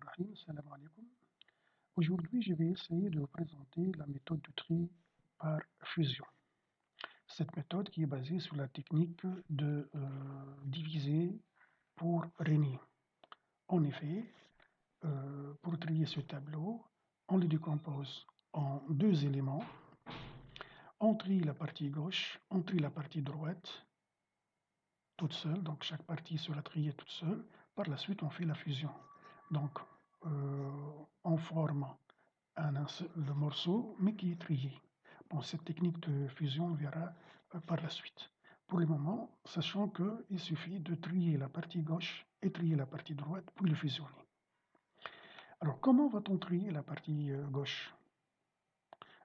Bismillahirrahmanirrahim. Salam alaikum. Aujourd'hui, je vais essayer de vous présenter la méthode de tri par fusion. Cette méthode qui est basée sur la technique de diviser pour régner. En effet, pour trier ce tableau, on le décompose en deux éléments. On trie la partie gauche, on trie la partie droite, toute seule, donc chaque partie sera triée toute seule. Par la suite, on fait la fusion. Donc, on forme le morceau, mais qui est trié. Bon, cette technique de fusion, on verra par la suite. Pour le moment, sachant qu'il suffit de trier la partie gauche et trier la partie droite, puis le fusionner. Alors, comment va-t-on trier la partie gauche?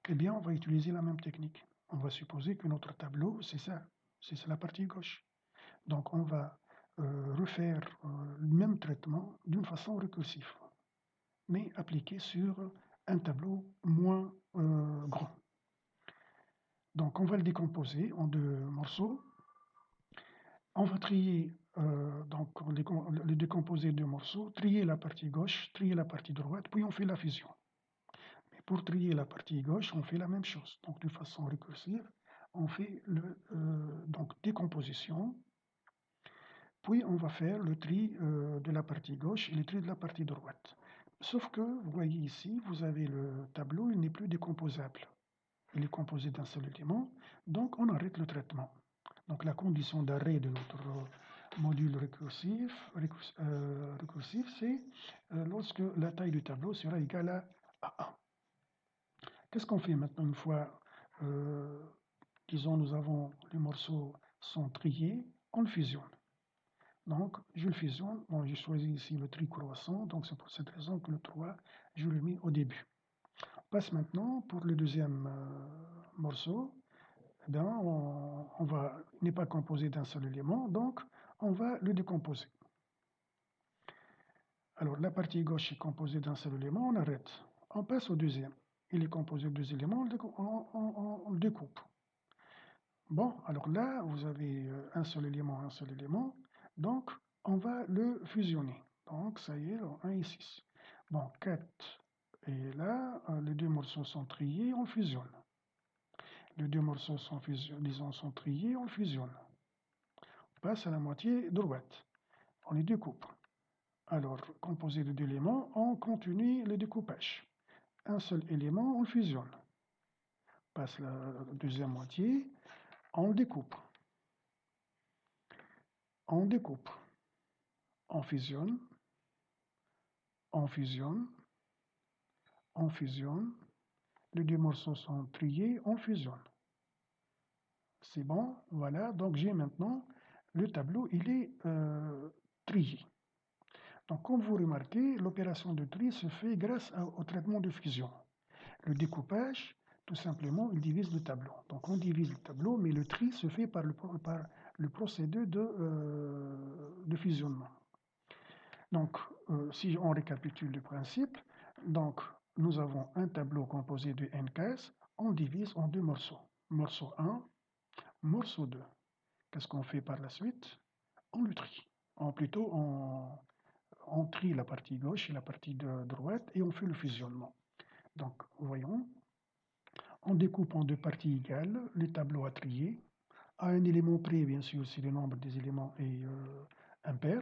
Eh bien, on va utiliser la même technique. On va supposer que notre tableau, c'est ça la partie gauche. Donc, on va refaire le même traitement d'une façon récursive, mais appliqué sur un tableau moins grand. Donc, on va le décomposer en deux morceaux. On va trier, donc le décomposer en deux morceaux, trier la partie gauche, trier la partie droite, puis on fait la fusion. Mais pour trier la partie gauche, on fait la même chose. Donc, de façon récursive, on fait donc décomposition. Puis on va faire le tri de la partie gauche et le tri de la partie droite. Sauf que, vous voyez ici, vous avez le tableau, il n'est plus décomposable. Il est composé d'un seul élément, donc on arrête le traitement. Donc la condition d'arrêt de notre module récursif, c'est lorsque la taille du tableau sera égale à 1. Qu'est-ce qu'on fait maintenant une fois, disons, nous avons les morceaux sont triés, on le fusionne. Donc, je le fusionne. Bon, j'ai choisi ici le tri croissant, donc c'est pour cette raison que le 3, je le mets au début. On passe maintenant pour le deuxième morceau. Eh bien, il n'est pas composé d'un seul élément, donc on va le décomposer. Alors, la partie gauche est composée d'un seul élément, on arrête. On passe au deuxième. Il est composé de deux éléments, on le découpe. Bon, alors là, vous avez un seul élément, donc on va le fusionner. Donc, ça y est, 1 et 6. Bon, 4 et là, les deux morceaux sont triés, on fusionne. Les deux morceaux sont, sont triés, on fusionne. On passe à la moitié droite. On les découpe. Alors, composé de deux éléments, on continue le découpage. Un seul élément, on le fusionne. On passe la deuxième moitié, on le découpe. On découpe. On fusionne. On fusionne. On fusionne. Les deux morceaux sont triés, on fusionne. C'est bon, voilà. Donc j'ai maintenant le tableau, il est trié. Donc comme vous remarquez, l'opération de tri se fait grâce au traitement de fusion. Le découpage, tout simplement, il divise le tableau. Donc on divise le tableau, mais le tri se fait par le procédé de fusionnement. Donc, si on récapitule le principe, donc nous avons un tableau composé de n cases, on divise en deux morceaux. Morceau 1, morceau 2. Qu'est-ce qu'on fait par la suite? On le trie. Plutôt, on trie la partie gauche et la partie droite et on fait le fusionnement. Donc, voyons, on découpe en deux parties égales le tableau à trier. À un élément près, bien sûr, si le nombre des éléments est impair.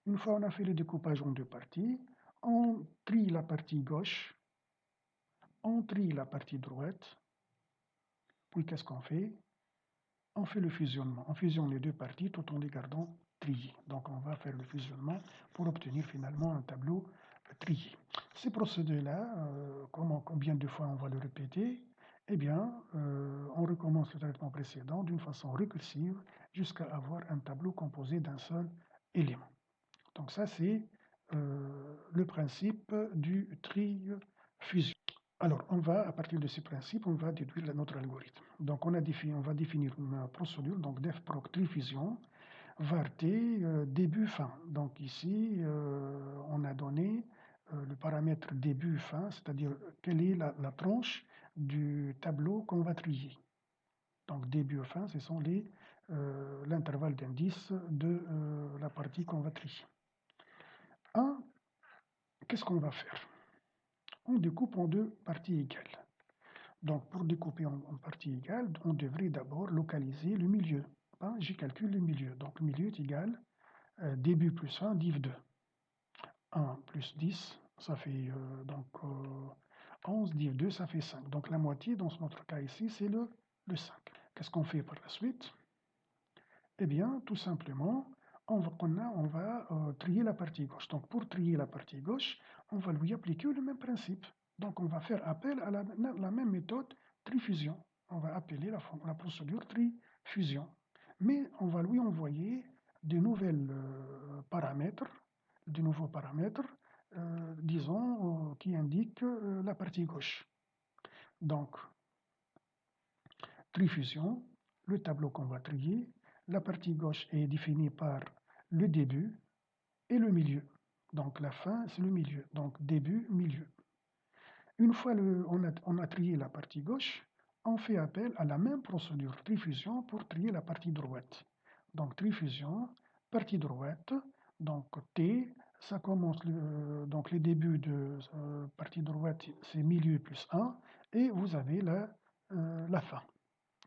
Une fois on a fait le découpage en deux parties, on trie la partie gauche, on trie la partie droite, puis qu'est-ce qu'on fait? On fait le fusionnement. On fusionne les deux parties tout en les gardant triées. Donc on va faire le fusionnement pour obtenir finalement un tableau trié. Ce procédé-là, combien de fois on va le répéter? Eh bien, on recommence le traitement précédent d'une façon récursive jusqu'à avoir un tableau composé d'un seul élément. Donc ça, c'est le principe du tri-fusion. Alors, à partir de ce principe, on va déduire notre algorithme. Donc, on va définir une procédure, donc def-proc tri-fusion, var t, début-fin. Donc ici, on a donné le paramètre début-fin, c'est-à-dire quelle est la tranche du tableau qu'on va trier. Donc début-fin, ce sont l'intervalle d'indice de la partie qu'on va trier. 1, qu'est-ce qu'on va faire? On découpe en deux parties égales. Donc, pour découper en parties égales, on devrait d'abord localiser le milieu. Ben, j'y calcule le milieu. Donc, le milieu est égal début plus 1, div 2. 1 plus 10, ça fait 11, div 2, ça fait 5. Donc, la moitié, dans notre cas ici, c'est le 5. Qu'est-ce qu'on fait par la suite? Eh bien, tout simplement, on va trier la partie gauche. Donc, pour trier la partie gauche, on va lui appliquer le même principe. Donc, on va faire appel à la même méthode trifusion. On va appeler la procédure trifusion. Mais on va lui envoyer de nouveaux paramètres, disons, qui indiquent la partie gauche. Donc, trifusion, le tableau qu'on va trier, la partie gauche est définie par le début et le milieu. Donc la fin, c'est le milieu. Donc début, milieu. Une fois on a trié la partie gauche, on fait appel à la même procédure trifusion pour trier la partie droite. Donc trifusion, partie droite, donc T, ça commence, donc les débuts de partie droite, c'est milieu plus 1, et vous avez la fin,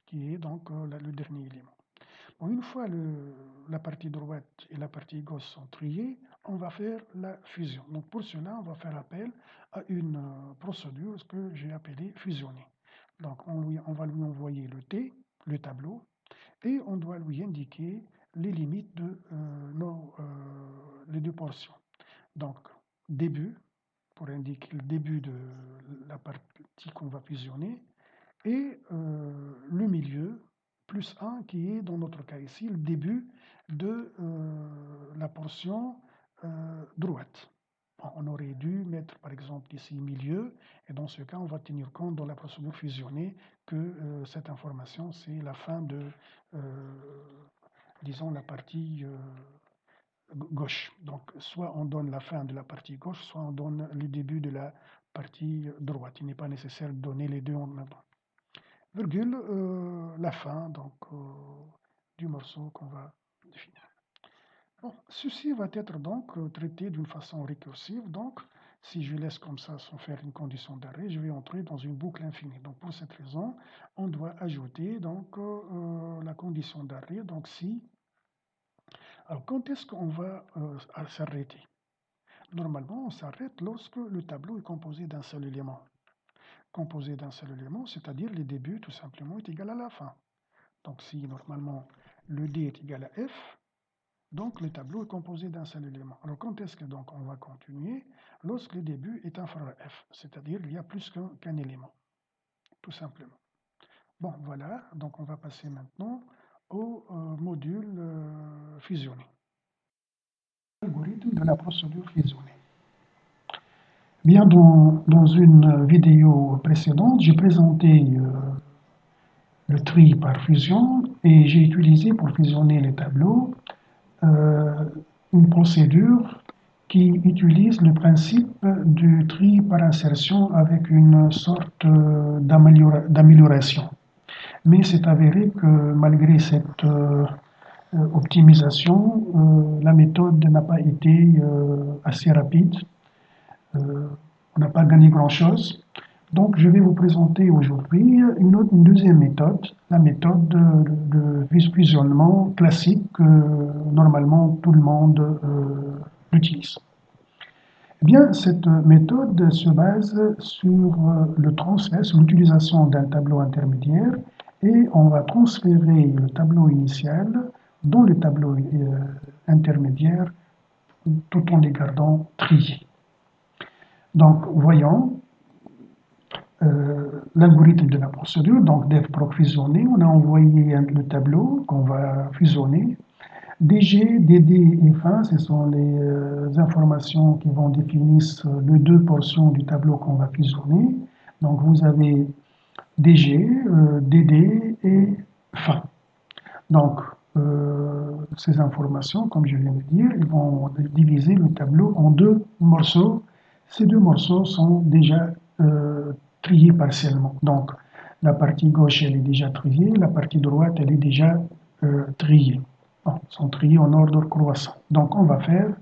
qui est donc le dernier élément. Bon, une fois la partie droite et la partie gauche sont triées, on va faire la fusion. Donc pour cela, on va faire appel à une procédure que j'ai appelée fusionner. Donc on va lui envoyer le T, le tableau, et on doit lui indiquer les limites de les deux portions. Donc début, pour indiquer le début de la partie qu'on va fusionner, et le milieu, plus 1, qui est dans notre cas ici le début de la portion droite. Bon, on aurait dû mettre par exemple ici milieu, et dans ce cas on va tenir compte dans la procédure fusionnée que cette information c'est la fin de, disons, la partie gauche. Donc soit on donne la fin de la partie gauche, soit on donne le début de la partie droite. Il n'est pas nécessaire de donner les deux en même temps. Virgule, la fin donc, du morceau qu'on va définir. Bon, ceci va être donc traité d'une façon récursive. Donc, si je laisse comme ça sans faire une condition d'arrêt, je vais entrer dans une boucle infinie. Donc, pour cette raison, on doit ajouter donc, la condition d'arrêt. Donc, si. Alors, quand est-ce qu'on va s'arrêter? Normalement, on s'arrête lorsque le tableau est composé d'un seul élément. Composé d'un seul élément, c'est-à-dire le début tout simplement est égal à la fin. Donc si normalement le D est égal à F, donc le tableau est composé d'un seul élément. Alors quand est-ce que donc on va continuer? Lorsque le début est inférieur à F, c'est-à-dire il y a plus qu'un élément, tout simplement. Bon voilà, donc on va passer maintenant au module fusionné. Algorithme de la procédure fusionnée. Bien, dans une vidéo précédente, j'ai présenté le tri par fusion et j'ai utilisé pour fusionner les tableaux une procédure qui utilise le principe du tri par insertion avec une sorte d'amélioration. Mais c'est avéré que malgré cette optimisation, la méthode n'a pas été assez rapide. On n'a pas gagné grand-chose. Donc, je vais vous présenter aujourd'hui une deuxième méthode, la méthode de fusionnement classique que normalement tout le monde utilise. Eh bien, cette méthode se base sur le transfert, sur l'utilisation d'un tableau intermédiaire et on va transférer le tableau initial dans le tableau intermédiaire tout en les gardant triés. Donc, voyons l'algorithme de la procédure, donc def-proc fusionné, on a envoyé le tableau qu'on va fusionner. DG, DD et fin, ce sont les informations qui vont définir les deux portions du tableau qu'on va fusionner. Donc vous avez DG, DD et fin. Donc ces informations, comme je viens de dire, ils vont diviser le tableau en deux morceaux. Ces deux morceaux sont déjà triés partiellement. Donc la partie gauche, elle est déjà triée, la partie droite, elle est déjà triée. Bon, sont triés en ordre croissant. Donc on va faire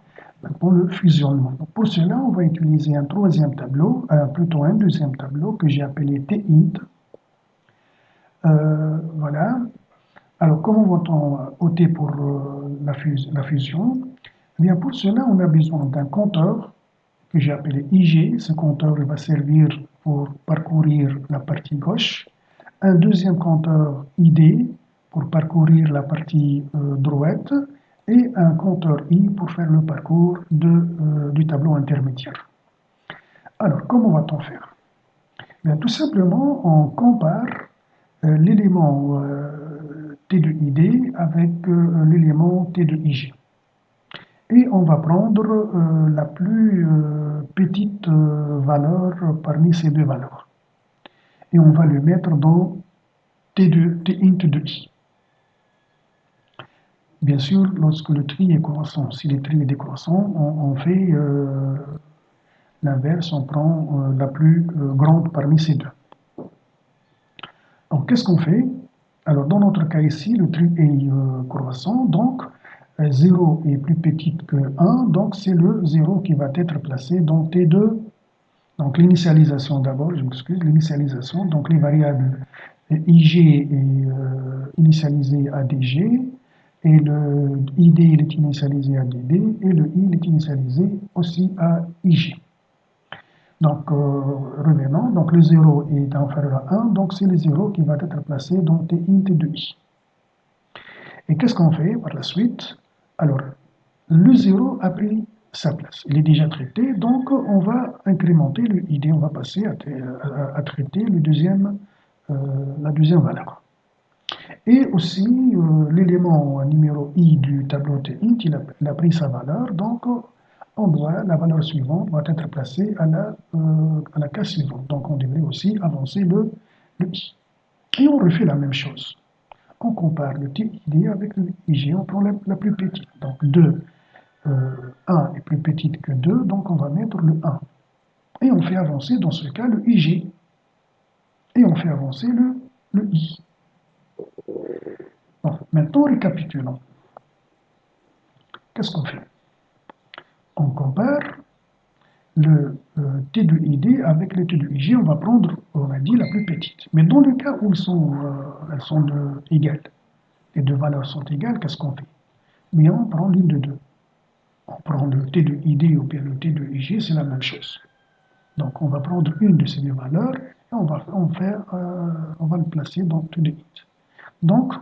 maintenant le fusionnement. Donc, pour cela, on va utiliser un troisième tableau, plutôt un deuxième tableau que j'ai appelé T-int. Voilà. Alors, comment va-t-on ôter pour la fusion? Eh bien, pour cela, on a besoin d'un compteur que j'ai appelé IG. Ce compteur va servir pour parcourir la partie gauche. Un deuxième compteur ID pour parcourir la partie droite. Et un compteur I pour faire le parcours du tableau intermédiaire. Alors, comment va-t-on faire? Bien, tout simplement, on compare l'élément T de ID avec l'élément T de IG. Et on va prendre la plus petite valeur parmi ces deux valeurs. Et on va le mettre dans T int de I. Bien sûr, lorsque le tri est croissant, si le tri est décroissant, on fait l'inverse, on prend la plus grande parmi ces deux. Donc, qu'est-ce qu'on fait? Alors, dans notre cas ici, le tri est croissant, donc 0 est plus petit que 1, donc c'est le 0 qui va être placé dans T2. Donc, l'initialisation d'abord, je m'excuse, l'initialisation, donc les variables IG est initialisé à DG, et le ID il est initialisé à DD, et le I il est initialisé aussi à IG. Donc, revenons, donc le 0 est inférieur à 1, donc c'est le 0 qui va être placé dans T-int de I. Et qu'est-ce qu'on fait par la suite? Alors, le 0 a pris sa place, il est déjà traité, donc on va incrémenter le ID, on va passer à traiter la deuxième valeur. Et aussi, l'élément numéro I du tableau T-int, il a pris sa valeur, donc la valeur suivante va être placée à la case suivante. Donc on devrait aussi avancer le I. Et on refait la même chose. On compare le TID avec le IG, on prend la plus petite. Donc 1 est plus petite que 2, donc on va mettre le 1. Et on fait avancer dans ce cas le IG. Et on fait avancer le I. Bon, maintenant récapitulons. Qu'est-ce qu'on fait? On compare le T de ID avec le T de IG, on va prendre, on a dit, la plus petite. Mais dans le cas où elles sont égales, les deux valeurs sont égales, qu'est-ce qu'on fait? Mais on prend l'une de deux. On prend le T de ID ou bien le T de IG, c'est la même chose. Donc on va prendre une de ces deux valeurs et on va le placer dans T de ID. Donc,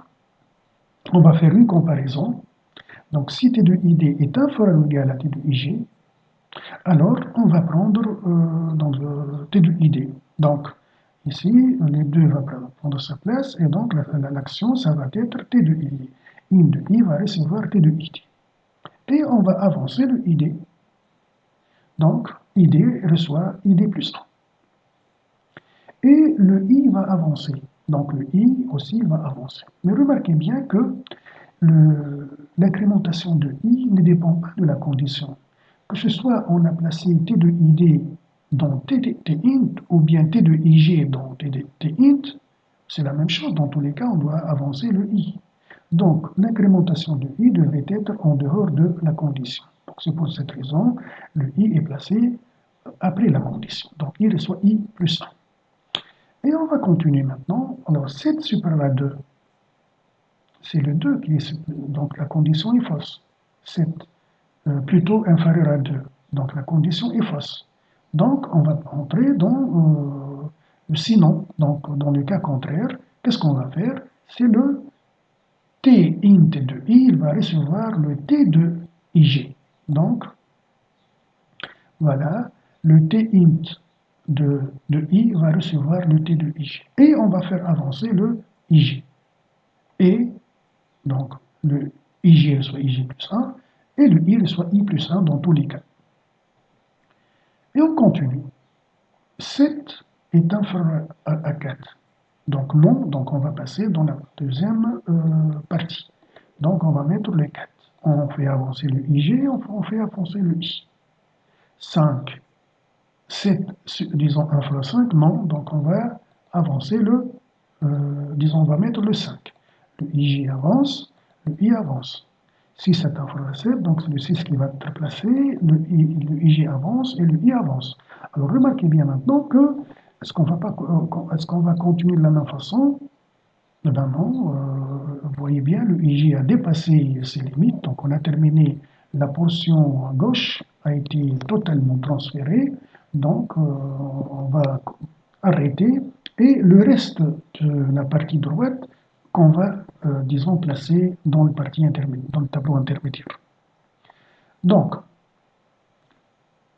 on va faire une comparaison. Donc si T de ID est inférieur ou égal à T de IG, alors on va prendre dans le T de ID. Donc ici, les deux vont prendre sa place et donc l'action, ça va être T de ID. In de I va recevoir T de ID. Et on va avancer le ID. Donc, ID reçoit ID plus 1. Et le I va avancer. Donc, le I aussi va avancer. Mais remarquez bien que l'incrémentation de I ne dépend pas de la condition. Que ce soit on a placé T de ID dans T-int ou bien T de IG dans T-int, c'est la même chose. Dans tous les cas, on doit avancer le I. Donc, l'incrémentation de I devait être en dehors de la condition. Donc, c'est pour cette raison, le I est placé après la condition. Donc, I reçoit I plus 1. Et on va continuer maintenant. Alors, 7 supérieur à 2, c'est le 2 qui est... Donc, la condition est fausse. 7 plutôt inférieur à 2. Donc, la condition est fausse. Donc, on va entrer dans le sinon. Donc, dans le cas contraire, qu'est-ce qu'on va faire? C'est le T int de I, il va recevoir le T de IG. Donc, voilà, le T int de I va recevoir le T de IG. Et on va faire avancer le IG. Et donc, le IG reçoit IG plus 1 et le I reçoit I plus 1 dans tous les cas. Et on continue. 7 est inférieur à 4. Donc non, donc on va passer dans la deuxième partie. Donc on va mettre le 4. On fait avancer le IG, on fait avancer le I. 5. 7, disons 1 fois 5, non, donc on va avancer disons on va mettre le 5. Le IG avance, le I avance. 6 est inférieur à 7, donc c'est le 6 qui va être placé, le IG avance et le I avance. Alors remarquez bien maintenant que, est-ce qu'on va continuer de la même façon? Eh ben non, vous voyez bien, le IG a dépassé ses limites, donc on a terminé la portion à gauche, a été totalement transférée, donc on va arrêter, et le reste de la partie droite qu'on va, disons, placer dans le dans le tableau intermédiaire. Donc,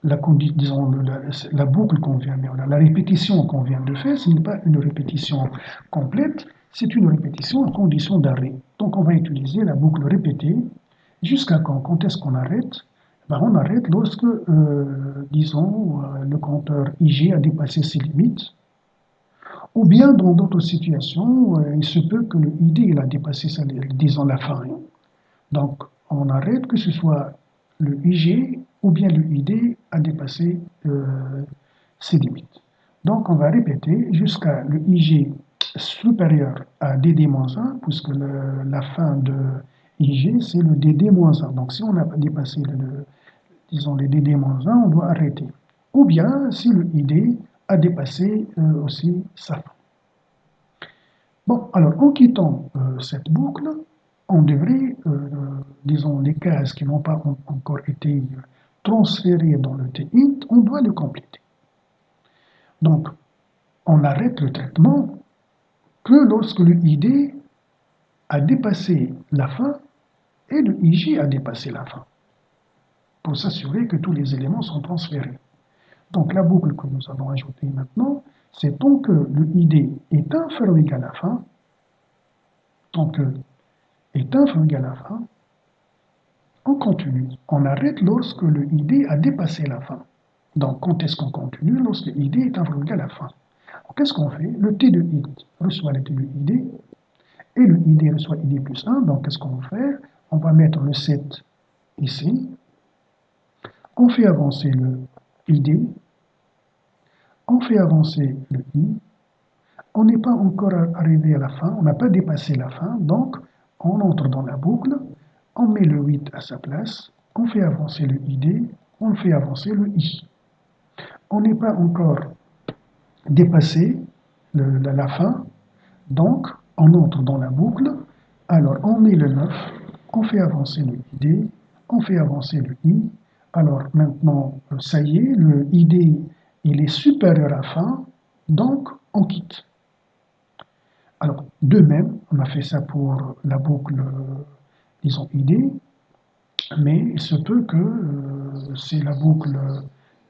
disons, la boucle qu'on vient, la répétition qu'on vient de faire, ce n'est pas une répétition complète, c'est une répétition à condition d'arrêt. Donc on va utiliser la boucle répétée jusqu'à quand? Quand est-ce qu'on arrête? Ben, on arrête lorsque, disons, le compteur IG a dépassé ses limites, ou bien dans d'autres situations, il se peut que le ID il a dépassé, disons, la fin. Donc, on arrête que ce soit le IG ou bien le ID a dépassé ses limites. Donc, on va répéter jusqu'à le IG supérieur à DD-1, puisque la fin de IG, c'est le DD-1. Donc, si on a dépassé, disons, le DD-1, on doit arrêter. Ou bien, si le ID a dépassé aussi sa fin. Bon, alors en quittant cette boucle, on devrait, disons, les cases qui n'ont pas encore été transférées dans le TINT, on doit les compléter. Donc, on arrête le traitement que lorsque le ID a dépassé la fin et le IJ a dépassé la fin, pour s'assurer que tous les éléments sont transférés. Donc, la boucle que nous allons ajouter maintenant, c'est tant que le ID est inférieur ou égal à la fin, tant que est inférieur ou égal à la fin, on continue. On arrête lorsque le ID a dépassé la fin. Donc, quand est-ce qu'on continue? Lorsque ID est inférieur ou égal à la fin. Qu'est-ce qu'on fait? Le T de id reçoit le T de ID et le ID reçoit ID plus 1. Donc, qu'est-ce qu'on va faire? On va mettre le 7 ici. On fait avancer le ID. On fait avancer le I. On n'est pas encore arrivé à la fin. On n'a pas dépassé la fin. Donc, on entre dans la boucle. On met le 8 à sa place. On fait avancer le ID. On fait avancer le I. On n'est pas encore dépassé la fin, donc on entre dans la boucle, alors on met le 9, on fait avancer le ID, on fait avancer le I, alors maintenant, ça y est, le ID il est supérieur à fin, donc on quitte. Alors, de même, on a fait ça pour la boucle, disons, ID, mais il se peut que c'est la boucle,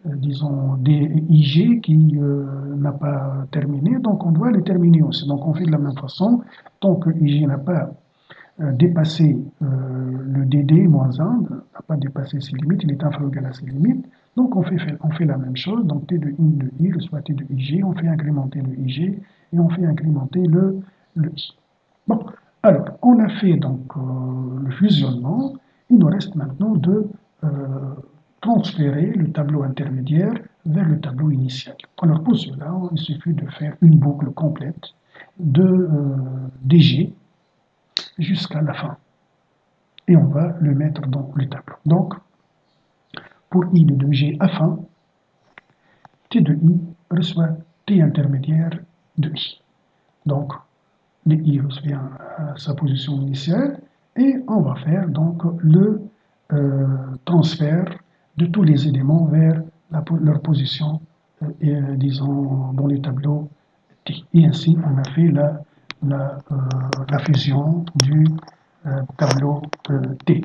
disons, DIG qui n'a pas terminé, donc on doit le terminer aussi. Donc on fait de la même façon, tant que IG n'a pas dépassé le DD-1, n'a pas dépassé ses limites, il est inférieur ou égal à ses limites, donc on fait la même chose, donc T de I de I reçoit T de IG, on fait incrémenter le IG et on fait incrémenter le I. Bon, alors, on a fait donc le fusionnement. Il nous reste maintenant de transférer le tableau intermédiaire vers le tableau initial. Alors, pour cela, il suffit de faire une boucle complète de DG jusqu'à la fin. Et on va le mettre dans le tableau. Donc, pour I de 2G à fin, T de I reçoit T intermédiaire de I. Donc, le I revient à sa position initiale et on va faire donc le transfert de tous les éléments vers leur position, disons, dans le tableau T. Et ainsi, on a fait la fusion du tableau T.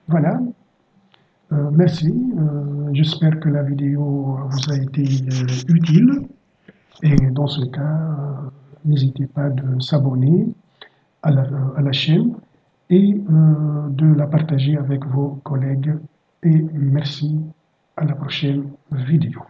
Voilà, merci. J'espère que la vidéo vous a été utile. Et dans ce cas, n'hésitez pas de s'abonner à la chaîne et de la partager avec vos collègues. Et merci, à la prochaine vidéo.